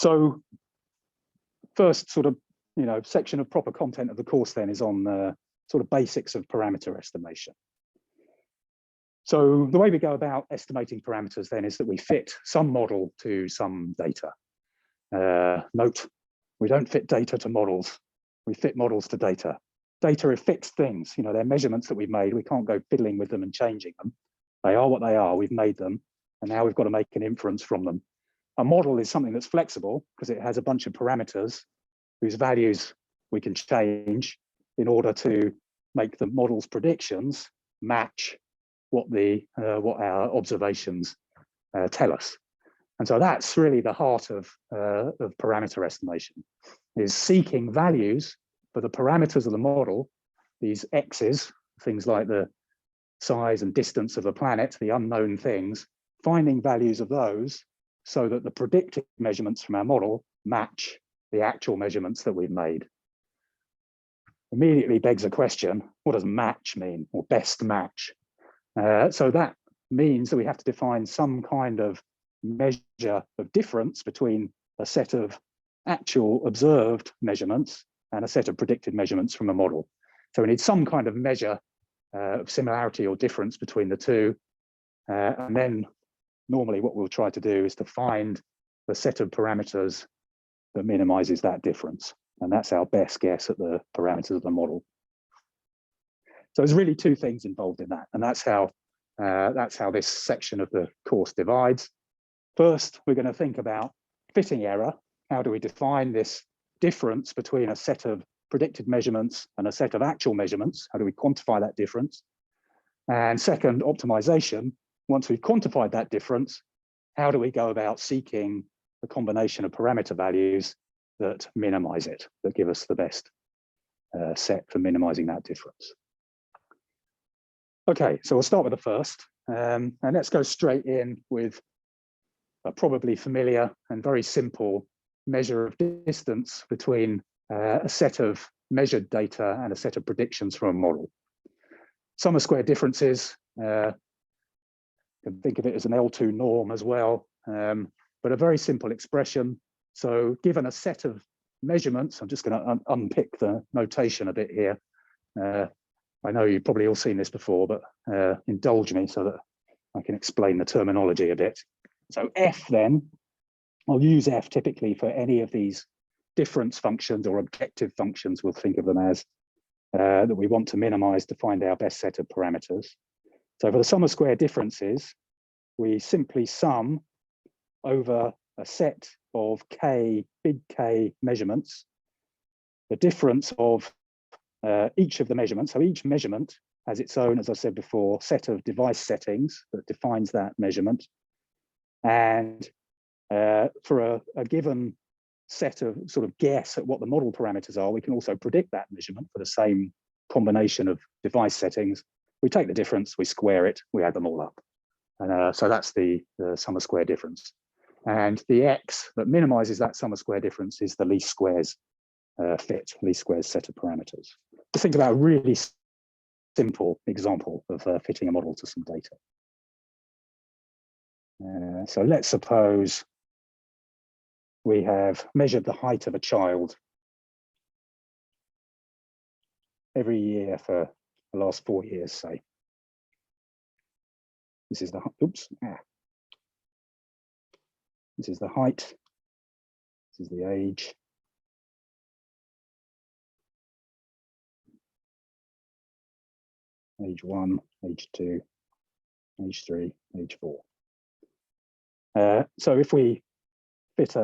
So first sort of, section of proper content of the course then is on the sort of basics of parameter estimation. So the way we go about estimating parameters then is that we fit some model to some data. Note, we don't fit data to models. We fit models to data. Data are fixed things, they're measurements that we've made. We can't go fiddling with them and changing them. They are what they are, we've made them, and now we've got to make an inference from them. A model is something that's flexible because it has a bunch of parameters whose values we can change in order to make the model's predictions match what our observations tell us. And so that's really the heart of parameter estimation, is seeking values for the parameters of the model, these x's, things like the size and distance of the planet, the unknown things, finding values of those so that the predicted measurements from our model match the actual measurements that we've made. Immediately begs a question, what does match mean, or best match? So that means that we have to define some kind of measure of difference between a set of actual observed measurements and a set of predicted measurements from a model. So we need some kind of measure of similarity or difference between the two. And then normally what we'll try to do is to find the set of parameters that minimizes that difference. And that's our best guess at the parameters of the model. So there's really two things involved in that. And that's how this section of the course divides. First, we're going to think about fitting error. How do we define this difference between a set of predicted measurements and a set of actual measurements? How do we quantify that difference? And second, optimization. Once we've quantified that difference, how do we go about seeking a combination of parameter values that minimize it, that give us the best set for minimizing that difference? Okay, so we'll start with the first, and let's go straight in with a probably familiar and very simple measure of distance between a set of measured data and a set of predictions from a model. Sum of square differences, you can think of it as an L2 norm as well, but a very simple expression. So given a set of measurements, I'm just going to unpick the notation a bit here. I know you've probably all seen this before, but indulge me so that I can explain the terminology a bit. So F then, I'll use F typically for any of these difference functions or objective functions, we'll think of them as, that we want to minimize to find our best set of parameters. So for the sum of square differences, we simply sum over a set of K, big K measurements, the difference of each of the measurements. So each measurement has its own, as I said before, set of device settings that defines that measurement. And for a given set of sort of guess at what the model parameters are, we can also predict that measurement for the same combination of device settings. We take the difference, we square it, we add them all up. And so that's the sum of square difference. And the X that minimizes that sum of square difference is the least squares least squares set of parameters. Just think about a really simple example of fitting a model to some data. So let's suppose we have measured the height of a child every year for the last 4 years, say. This is the, This is the height, this is the age. Age 1, age 2, age 3, age 4. So if we fit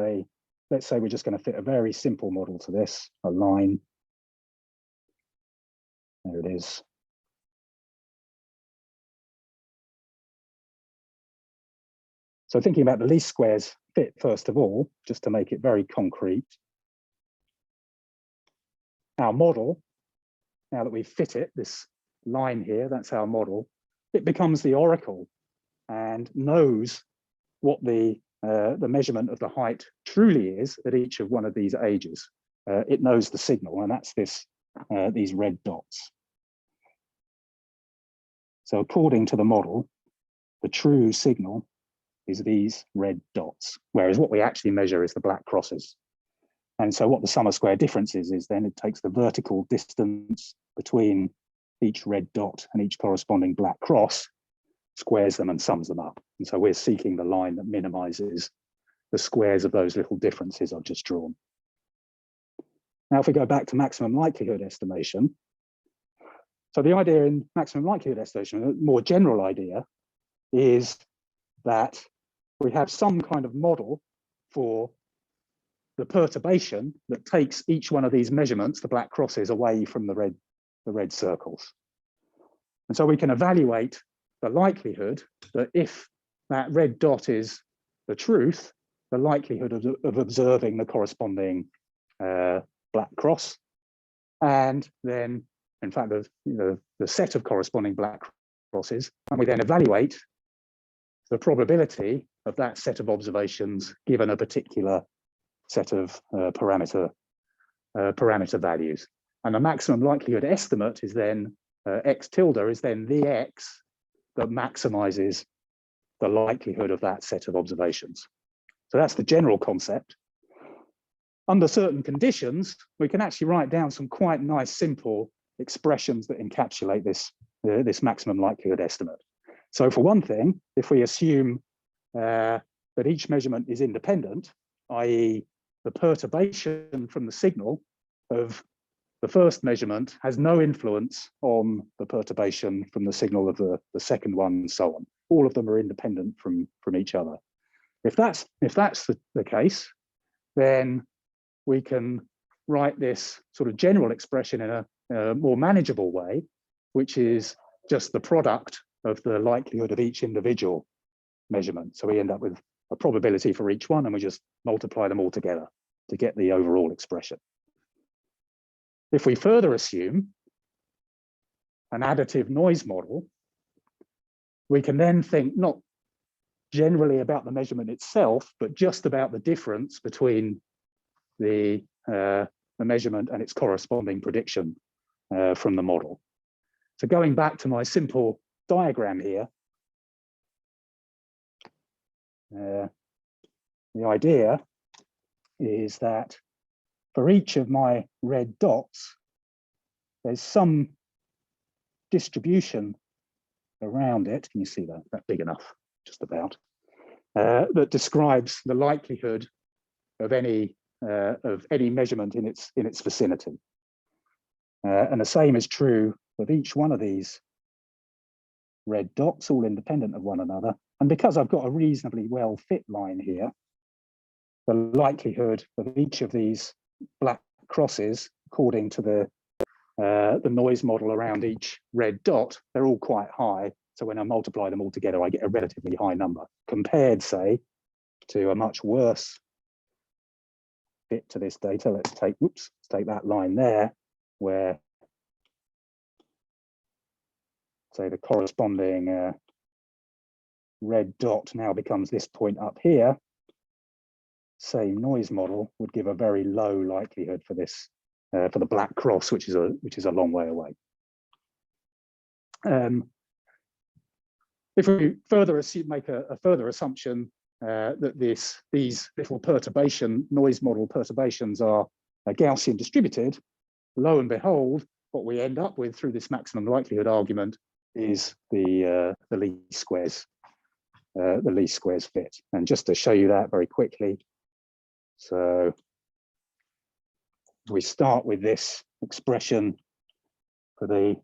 let's say we're just going to fit a very simple model to this, a line. There it is. So thinking about the least squares fit, first of all, just to make it very concrete. Our model, now that we've fit it, this line here, that's our model, it becomes the oracle and knows what the measurement of the height truly is at each of one of these ages. It knows the signal, and that's these red dots. So according to the model, the true signal is these red dots, whereas what we actually measure is the black crosses. And so what the sum of square difference is then it takes the vertical distance between each red dot and each corresponding black cross, squares them and sums them up. And so we're seeking the line that minimizes the squares of those little differences I've just drawn. Now, if we go back to maximum likelihood estimation, so the idea in maximum likelihood estimation, a more general idea, is that we have some kind of model for the perturbation that takes each one of these measurements, the black crosses, away from the red circles. And so we can evaluate the likelihood that if that red dot is the truth, the likelihood of observing the corresponding black cross, and then, in fact, the set of corresponding black crosses, and we then evaluate the probability of that set of observations given a particular set of parameter values. And the maximum likelihood estimate is then x tilde is then the x that maximizes the likelihood of that set of observations. So that's the general concept. Under certain conditions, we can actually write down some quite nice, simple expressions that encapsulate this, this maximum likelihood estimate. So for one thing, if we assume that each measurement is independent, i.e. the perturbation from the signal of the first measurement has no influence on the perturbation from the signal of the second one, and so on. All of them are independent from each other. If that's the case, then we can write this sort of general expression in a more manageable way, which is just the product of the likelihood of each individual measurement. So we end up with a probability for each one, and we just multiply them all together to get the overall expression. If we further assume an additive noise model, we can then think not generally about the measurement itself, but just about the difference between the measurement and its corresponding prediction from the model. So going back to my simple diagram here, the idea is that for each of my red dots, there's some distribution around it. Can you see that? That's big enough, just about. That describes the likelihood of any measurement in its vicinity. And the same is true with each one of these red dots, all independent of one another. And because I've got a reasonably well fit line here, the likelihood of each of these black crosses, according to the noise model around each red dot, they're all quite high. So when I multiply them all together, I get a relatively high number compared, say, to a much worse fit to this data. Let's take that line there, where, say, the corresponding red dot now becomes this point up here. Same noise model would give a very low likelihood for this, for the black cross, which is a long way away. If we further make a further assumption that these little noise model perturbations are Gaussian distributed, lo and behold, what we end up with through this maximum likelihood argument is the least squares fit. And just to show you that very quickly, so we start with this expression for the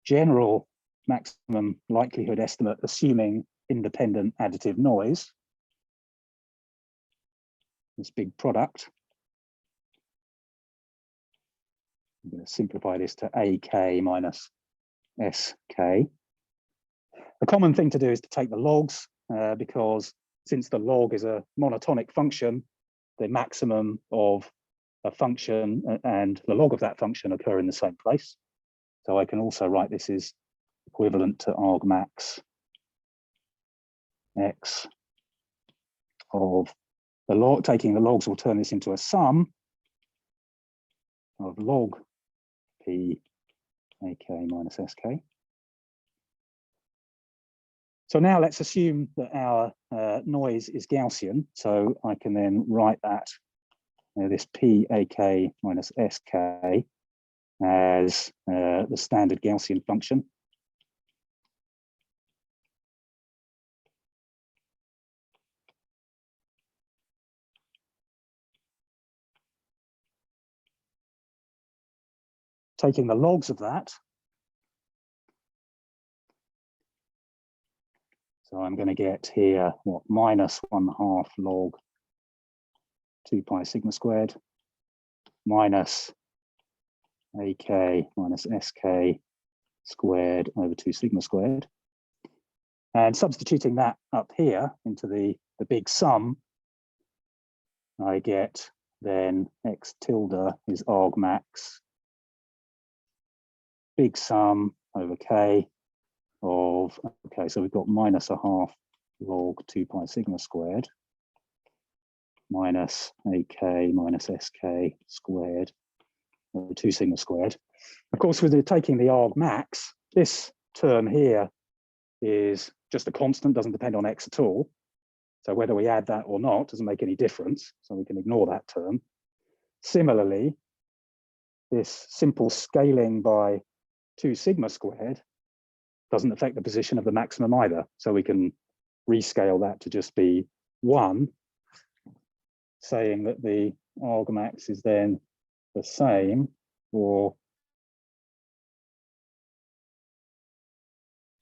general maximum likelihood estimate, assuming independent additive noise, this big product. I'm going to simplify this to AK minus SK. A common thing to do is to take the logs, because since the log is a monotonic function, the maximum of a function and the log of that function occur in the same place. So I can also write this as equivalent to argmax x of the log. Taking the logs will turn this into a sum of log p ak minus sk. So now let's assume that our noise is Gaussian. So I can then write that, this PAK minus SK as the standard Gaussian function. Taking the logs of that. So I'm going to get here, what, minus 1/2 log 2 pi sigma squared minus AK minus SK squared over 2 sigma squared. And substituting that up here into the big sum, I get then X tilde is argmax, big sum over K of, okay, so we've got minus 1/2 log 2 pi sigma squared minus AK minus SK squared over 2 sigma squared. Of course, with taking the argmax, this term here is just a constant, doesn't depend on X at all. So whether we add that or not doesn't make any difference. So we can ignore that term. Similarly, this simple scaling by 2 sigma squared doesn't affect the position of the maximum either. So we can rescale that to just be 1, saying that the argmax is then the same for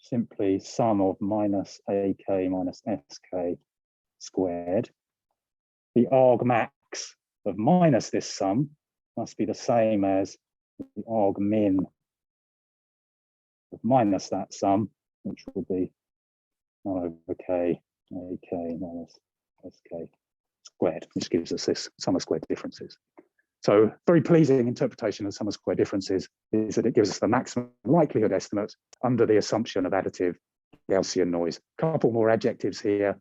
simply sum of minus AK minus SK squared. The argmax of minus this sum must be the same as the argmin of minus that sum, which would be 1 over K AK minus SK squared, which gives us this sum of squared differences. So very pleasing interpretation of sum of square differences is that it gives us the maximum likelihood estimate under the assumption of additive Gaussian noise. A couple more adjectives here.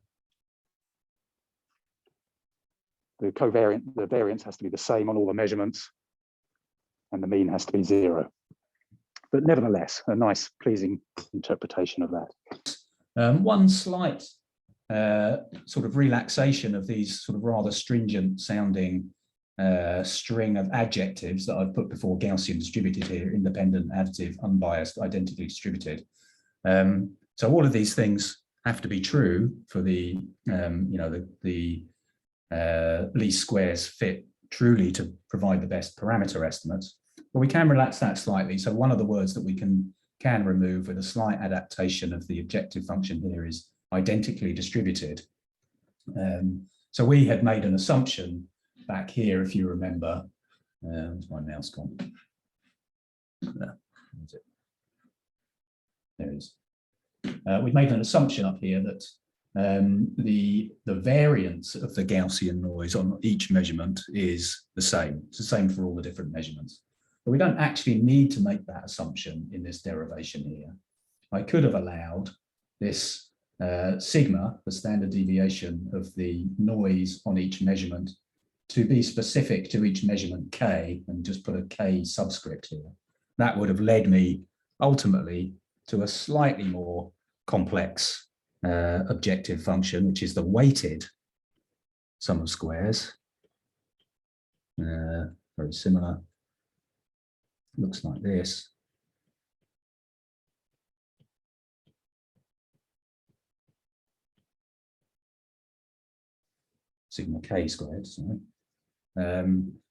The covariant, the variance has to be the same on all the measurements, and the mean has to be 0. But nevertheless, a nice, pleasing interpretation of that. One slight sort of relaxation of these sort of rather stringent sounding string of adjectives that I've put before Gaussian distributed here: independent, additive, unbiased, identically distributed. So all of these things have to be true for the the least squares fit truly to provide the best parameter estimates. But we can relax that slightly. So one of the words that we can remove with a slight adaptation of the objective function here is identically distributed. So we had made an assumption back here, if you remember. Where's my mouse gone? There it is. We've made an assumption up here that the variance of the Gaussian noise on each measurement is the same. It's the same for all the different measurements. But we don't actually need to make that assumption in this derivation here. I could have allowed this sigma, the standard deviation of the noise on each measurement, to be specific to each measurement K, and just put a K subscript here. That would have led me ultimately to a slightly more complex objective function, which is the weighted sum of squares. Very similar. Looks like this. Sigma K squared, sorry.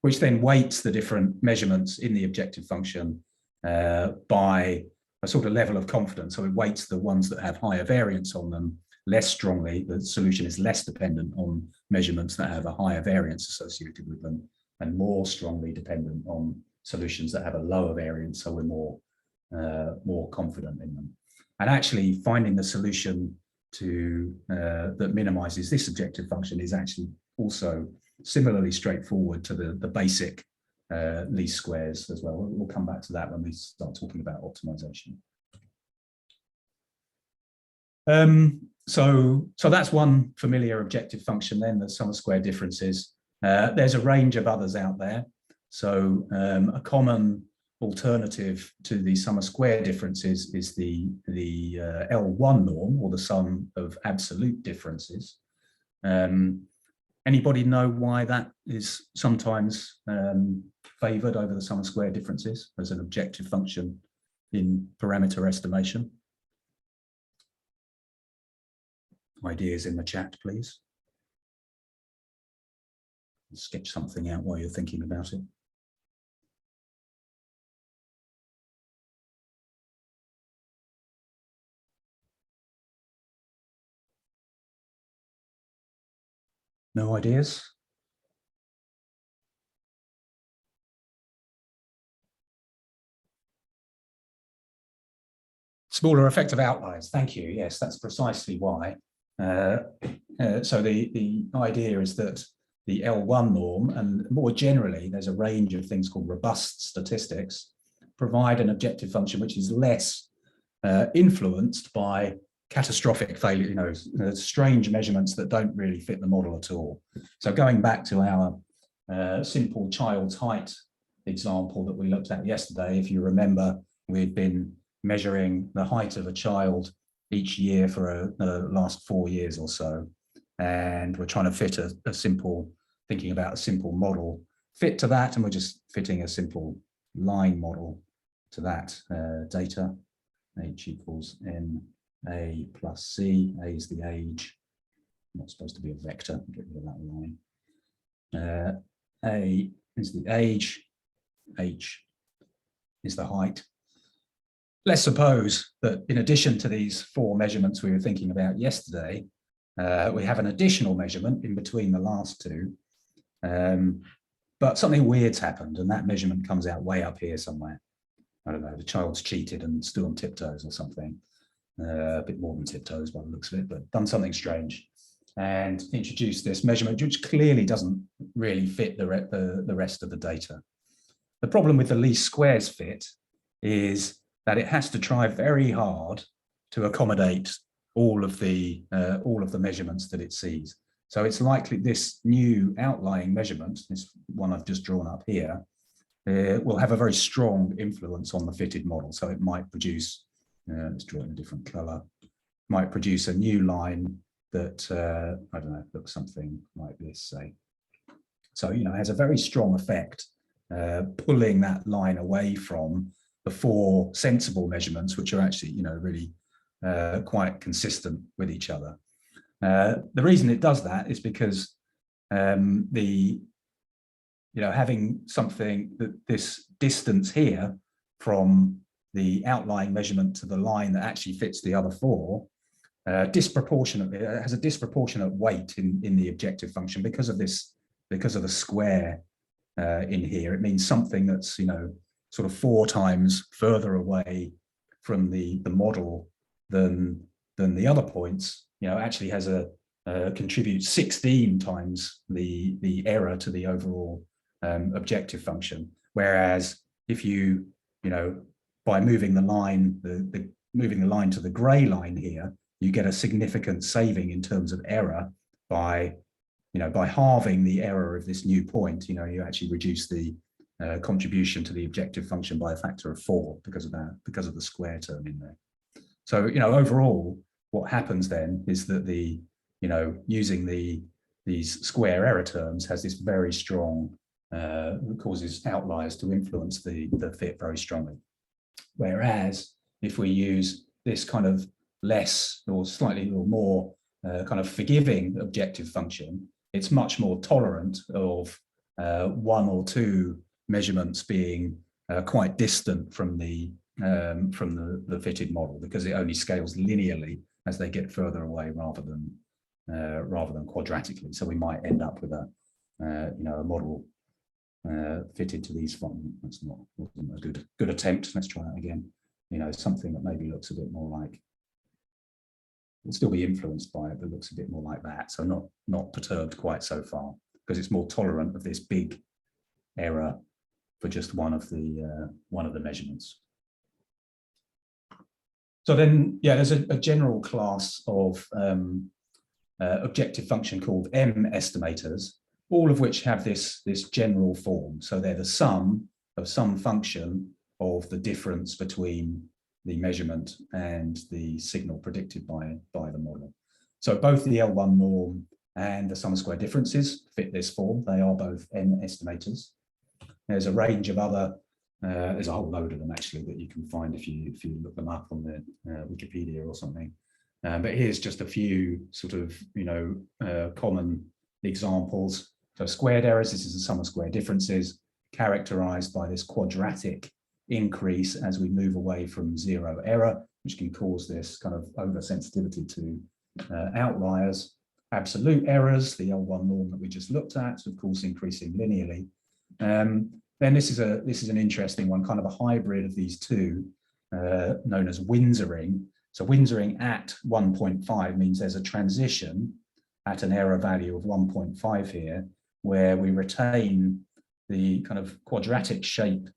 Which then weights the different measurements in the objective function by a sort of level of confidence. So it weights the ones that have higher variance on them less strongly. The solution is less dependent on measurements that have a higher variance associated with them, and more strongly dependent on solutions that have a lower variance, so we're more confident in them. And actually finding the solution to that minimizes this objective function is actually also similarly straightforward to the basic least squares as well. We'll come back to that when we start talking about optimization. So that's one familiar objective function then, the sum of square differences. There's a range of others out there. So a common alternative to the sum of square differences is the L1 norm, or the sum of absolute differences. Anybody know why that is sometimes favored over the sum of square differences as an objective function in parameter estimation? Ideas in the chat, please. Sketch something out while you're thinking about it. No ideas? Smaller effective outliers. Thank you. Yes, that's precisely why. So the idea is that the L1 norm, and more generally, there's a range of things called robust statistics, provide an objective function which is less influenced by catastrophic failure, strange measurements that don't really fit the model at all. So going back to our simple child's height example that we looked at yesterday, if you remember, we'd been measuring the height of a child each year for the last 4 years or so. And we're trying to fit a simple, thinking about a simple model fit to that. And we're just fitting a simple line model to that data. H equals NA plus C. A is the age. Not supposed to be a vector. Get rid of that line. A is the age. H is the height. Let's suppose that in addition to these 4 measurements we were thinking about yesterday, we have an additional measurement in between the last 2. But something weird's happened, and that measurement comes out way up here somewhere. I don't know, the child's cheated and stood on tiptoes or something. A bit more than tiptoes by the looks of it, but done something strange. And introduced this measurement, which clearly doesn't really fit the rest of the data. The problem with the least squares fit is that it has to try very hard to accommodate all of the measurements that it sees. So it's likely this new outlying measurement, this one I've just drawn up here, will have a very strong influence on the fitted model. So it might produce, let's draw in a different color, might produce a new line that, I don't know, looks something like this, say. So, it has a very strong effect, pulling that line away from the 4 sensible measurements, which are actually, really quite consistent with each other. The reason it does that is because having something that this distance here from the outlying measurement to the line that actually fits the other 4 disproportionately has a disproportionate weight in the objective function because of this, because of the square in here. It means something that's sort of 4 times further away from the model than the other points, actually has contributes 16 times the error to the overall objective function. Whereas if you, by moving the line, moving the line to the gray line here, you get a significant saving in terms of error by halving the error of this new point. You actually reduce the contribution to the objective function by a factor of 4 because of that, because of the square term in there. So, overall, what happens then is that using these square error terms has this very strong, causes outliers to influence the fit very strongly. Whereas if we use this kind of less or slightly or more kind of forgiving objective function, it's much more tolerant of 1 or 2 measurements being quite distant from the fitted model, because it only scales linearly as they get further away rather than quadratically. So we might end up with a model fitted to these that's wasn't a good attempt. Let's try that again. Something that maybe looks a bit more like, will still be influenced by it, but looks a bit more like that. So not perturbed quite so far, because it's more tolerant of this big error for just one of the measurements. So then, there's a general class of objective function called M estimators, all of which have this general form. So they're the sum of some function of the difference between the measurement and the signal predicted by the model. So both the L1 norm and the sum of square differences fit this form. They are both N estimators. There's a range of other, there's a whole load of them actually that you can find if you look them up on the Wikipedia or something. But here's just a few sort of, common examples. So squared errors, this is the sum of square differences, characterized by this quadratic increase as we move away from zero error, which can cause this kind of oversensitivity to outliers. Absolute errors, the L1 norm that we just looked at, of course, increasing linearly. Then this is an interesting one, kind of a hybrid of these two, known as Windsoring. So Windsoring at 1.5 means there's a transition at an error value of 1.5 here, where we retain the kind of quadratic shape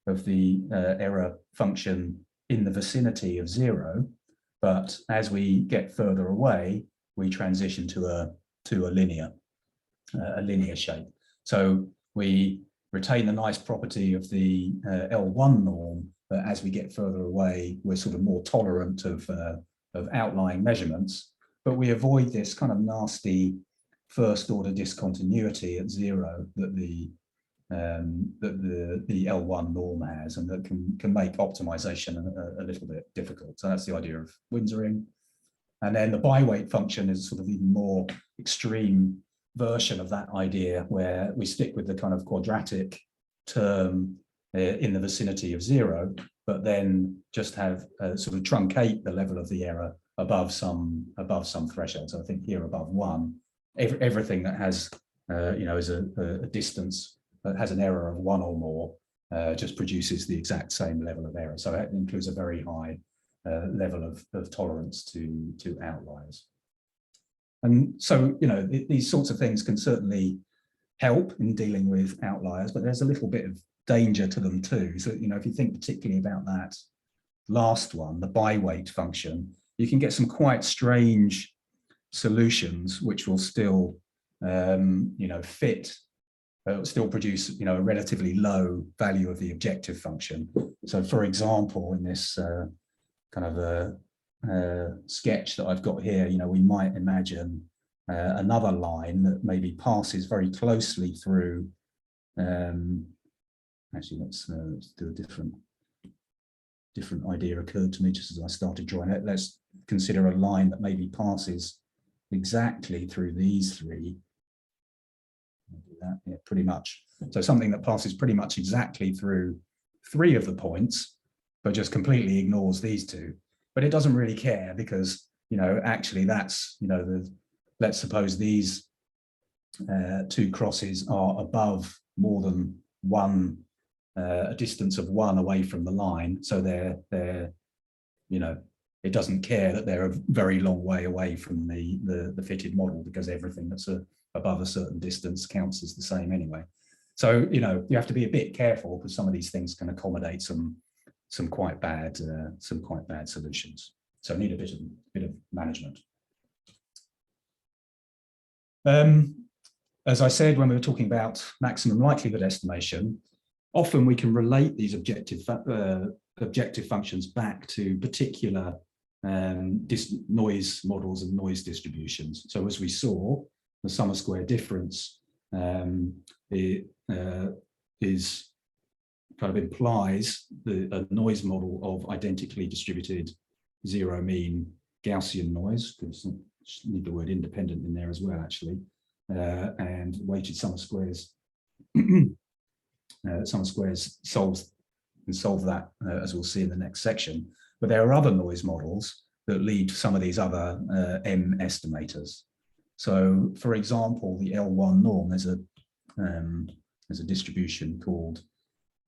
of the error function in the vicinity of zero, but as we get further away, we transition to a linear shape. So we retain the nice property of the L1 norm, but as we get further away, we're sort of more tolerant of outlying measurements, but we avoid this kind of nasty first order discontinuity at zero that the L1 norm has, and that can make optimization a little bit difficult. So that's the idea of Windsoring. And then the bi-weight function is sort of even more extreme version of that idea, where we stick with the kind of quadratic term in the vicinity of zero, but then just have sort of truncate the level of the error above some threshold. So I think here above 1, everything that has is a distance that has an error of 1 or more just produces the exact same level of error. So it includes a very high level of tolerance to outliers. And so, these sorts of things can certainly help in dealing with outliers, but there's a little bit of danger to them too. So, if you think particularly about that last one, the bi-weight function, you can get some quite strange solutions which will still, still produce, a relatively low value of the objective function. So, for example, in this kind of a sketch that I've got here, we might imagine another line that maybe passes very closely through. Actually, let's do a different idea occurred to me just as I started drawing it. Let's consider a line that maybe passes exactly through these three. I'll do that, yeah, pretty much. So something that passes pretty much exactly through 3 of the points, but just completely ignores these 2. But it doesn't really care because, actually that's, let's suppose these 2 crosses are above more than 1, a distance of 1 away from the line. So they're it doesn't care that they're a very long way away from the fitted model, because everything that's above a certain distance counts as the same anyway. So, you have to be a bit careful, because some of these things can accommodate some quite bad solutions. So need a bit of management. As I said, when we were talking about maximum likelihood estimation, often we can relate these objective functions back to particular noise models and noise distributions. So as we saw, the sum of square difference is kind of implies a noise model of identically distributed zero mean Gaussian noise, because need the word independent in there as well, actually, and weighted sum of squares. Sum of squares can solve that, as we'll see in the next section. But there are other noise models that lead to some of these other M estimators. So, for example, the L1 norm, there's a distribution called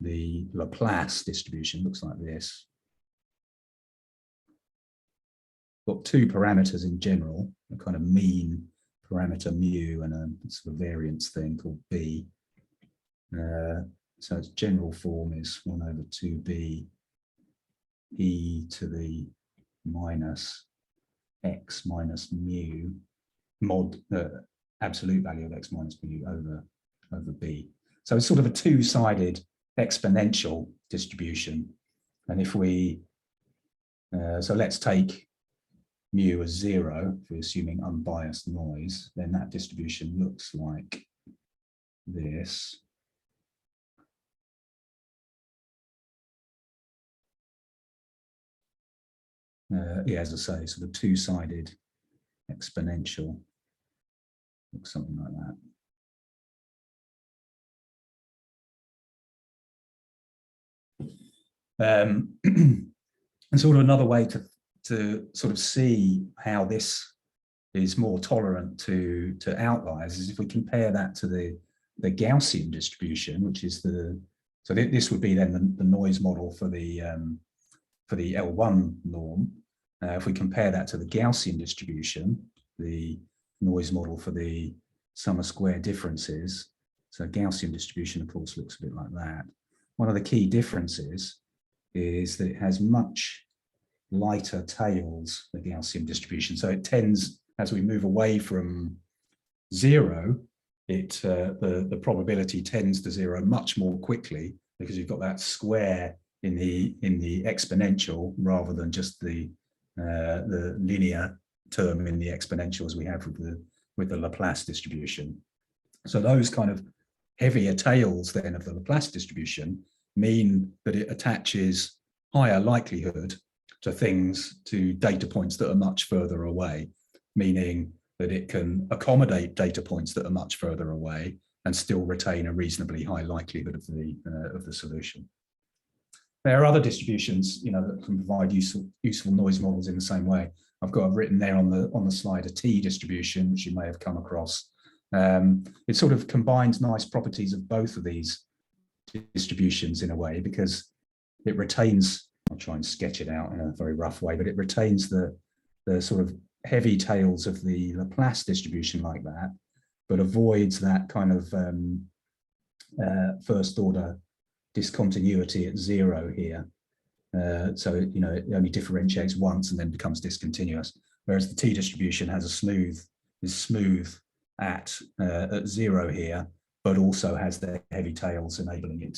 the Laplace distribution. Looks like this. Got 2 parameters in general, a kind of mean parameter mu and a sort of variance thing called b. So its general form is 1 over 2b e to the minus x minus mu mod absolute value of x minus mu over b. So it's sort of a 2-sided exponential distribution. And if we, so let's take mu as 0, if we're assuming unbiased noise, then that distribution looks like this. Yeah, as I say, sort of two-sided exponential, looks something like that. And sort of another way to sort of see how this is more tolerant to outliers is if we compare that to the Gaussian distribution, which is so this would be then the noise model for the L1 norm. If we compare that to the Gaussian distribution, the noise model for the sum of square differences, so Gaussian distribution, of course, looks a bit like that. One of the key differences is that it has much lighter tails, the Gaussian distribution. So it tends, as we move away from 0, the probability tends to 0 much more quickly because you've got that square in the exponential rather than just the linear term in the exponential as we have with the Laplace distribution. So those kind of heavier tails then of the Laplace distribution mean that it attaches higher likelihood to data points that are much further away, meaning that it can accommodate data points that are much further away and still retain a reasonably high likelihood of the solution. There are other distributions, that can provide useful noise models in the same way. I've written there on the slide a T distribution, which you may have come across. It sort of combines nice properties of both of these distributions in a way because it retains, I'll try and sketch it out in a very rough way, but it retains the sort of heavy tails of the Laplace distribution like that, but avoids that kind of first order discontinuity at 0 here. So, it only differentiates once and then becomes discontinuous. Whereas the T distribution has is smooth at 0 here, but also has the heavy tails enabling it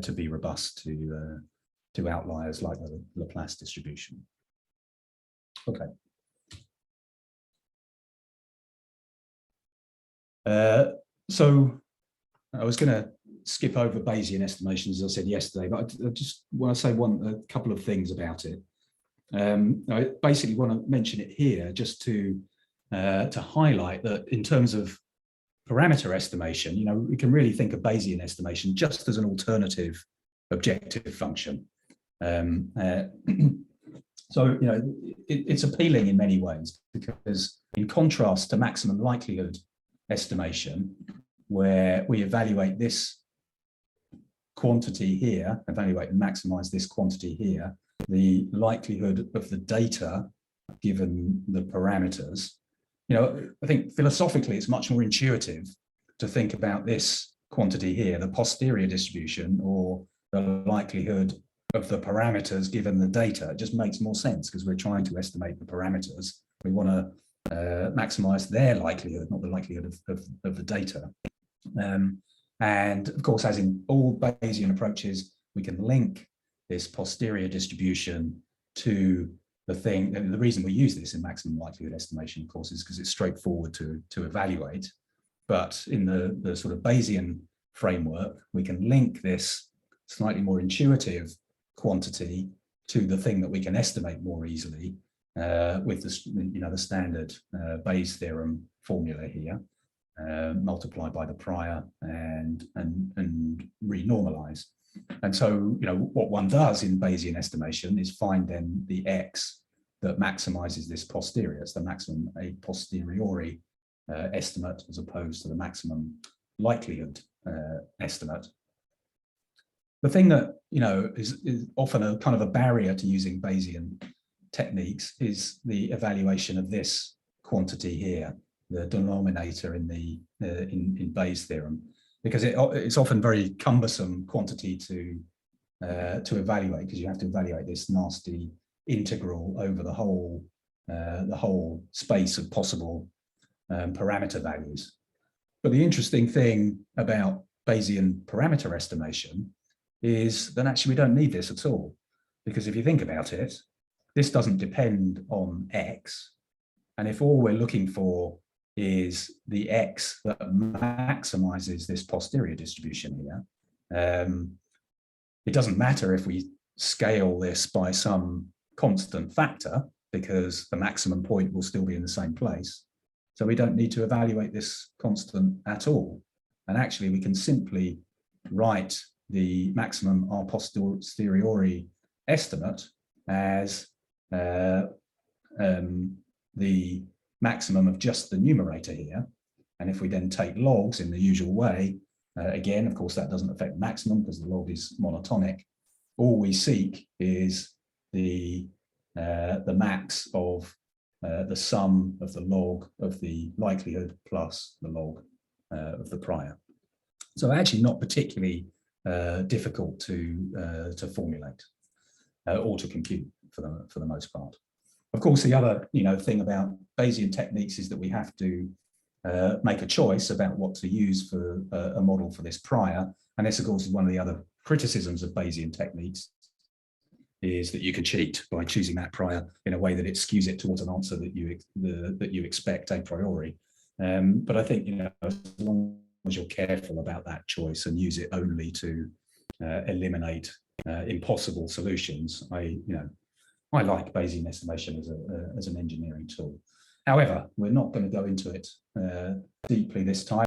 to be robust to outliers like the Laplace distribution. Okay. So I was going to skip over Bayesian estimations, as I said yesterday, but I just want to say a couple of things about it. I basically want to mention it here just to highlight that in terms of parameter estimation, we can really think of Bayesian estimation just as an alternative objective function. So, it's appealing in many ways because in contrast to maximum likelihood estimation, where we evaluate this quantity here, evaluate and maximize this quantity here, the likelihood of the data given the parameters, I think philosophically it's much more intuitive to think about this quantity here, the posterior distribution or the likelihood of the parameters given the data. It just makes more sense because we're trying to estimate the parameters. We want to maximize their likelihood, not the likelihood of the data. And of course, as in all Bayesian approaches, we can link this posterior distribution to the thing. And the reason we use this in maximum likelihood estimation, of course, is because it's straightforward to evaluate. But in the sort of Bayesian framework, we can link this slightly more intuitive quantity to the thing that we can estimate more easily with the standard Bayes theorem formula here, multiplied by the prior and renormalize. And so, what one does in Bayesian estimation is find then the X that maximizes this posterior. It's the maximum a posteriori estimate as opposed to the maximum likelihood estimate. The thing that is often a kind of a barrier to using Bayesian techniques is the evaluation of this quantity here, the denominator in Bayes theorem, because it's often very cumbersome quantity to evaluate because you have to evaluate this nasty integral over the whole space of possible parameter values. But the interesting thing about Bayesian parameter estimation is that actually we don't need this at all. Because if you think about it, this doesn't depend on X. And if all we're looking for is the X that maximizes this posterior distribution here, it doesn't matter if we scale this by some constant factor, because the maximum point will still be in the same place. So we don't need to evaluate this constant at all. And actually, we can simply write the maximum a posteriori estimate as the maximum of just the numerator here. And if we then take logs in the usual way, again, of course, that doesn't affect the maximum because the log is monotonic. All we seek is the max of the sum of the log of the likelihood plus the log of the prior. So actually not particularly difficult to formulate or to compute for the most part. Of course, the other thing about Bayesian techniques is that we have to make a choice about what to use for a model for this prior. And this, of course, is one of the other criticisms of Bayesian techniques, is that you can cheat by choosing that prior in a way that it skews it towards an answer that you expect a priori. But I think as long as you're careful about that choice and use it only to eliminate impossible solutions, I like Bayesian estimation as an engineering tool. However, we're not going to go into it deeply this time.